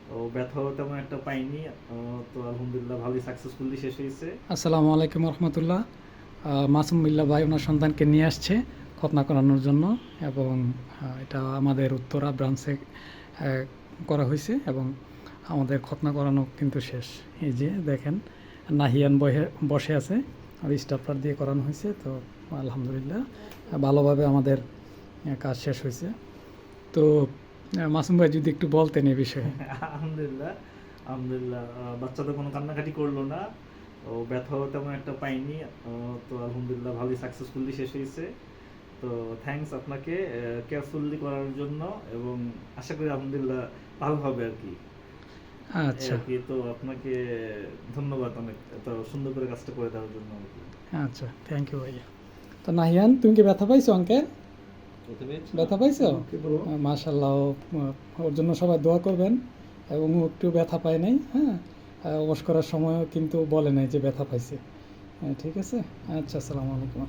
তো ব্যথাও তেমন একটা পাইনি। তো আলহামদুলিল্লাহ ভালোই সাকসেসফুলি শেষ হয়েছে। আসসালামু আলাইকুম রহমতুল্লাহ। মাসুম বিল্লাহ ভাই ওনার সন্তানকে নিয়ে আসছে খতনা করানোর জন্য, এবং এটা আমাদের উত্তরা ব্রাঞ্চে করা হয়েছে, এবং আমাদের খতনা করানো কিন্তু শেষ। এই যে দেখেন, নাহিয়ান বসে আছে, আর স্টাফরার দিয়ে করানো হয়েছে। তো আলহামদুলিল্লাহ ভালোভাবে আমাদের কাজ শেষ হয়েছে। তো মাসুম ভাই যদি একটু বলতেন এই বিষয়ে। আলহামদুলিল্লাহ, আলহামদুলিল্লাহ। বাচ্চা তো কোনো কান্নাকাটি করলো না, ও ব্যথাও তেমন একটা পাইনি। তো আলহামদুলিল্লাহ ভালোই সাকসেসফুলি শেষ হয়েছে। তো থ্যাঙ্কস আপনাকে কেয়ারফুলি করার জন্য, এবং আশা করি আলহামদুলিল্লাহ ভালো হবে আর কি। এই আচ্ছা আর কি। তো আপনাকে ধন্যবাদ অনেক এত সুন্দর করে কাজটা করে দেওয়ার জন্য আর কি। আচ্ছা, থ্যাংক ইউ ভাইয়া। তো নাহিয়ান, তুমি কি ব্যথা পাইছো অঙ্কের? ব্যথা পাইছো? মাশাল্লাহ, ওর জন্য সবাই দোয়া করবেন। এবং ও একটু ব্যথা পায় নাই, হ্যাঁ, অবশ করার সময়ও কিন্তু বলে নাই যে ব্যথা পাইছে। হ্যাঁ, ঠিক আছে। আচ্ছা, আসসালামু আলাইকুম।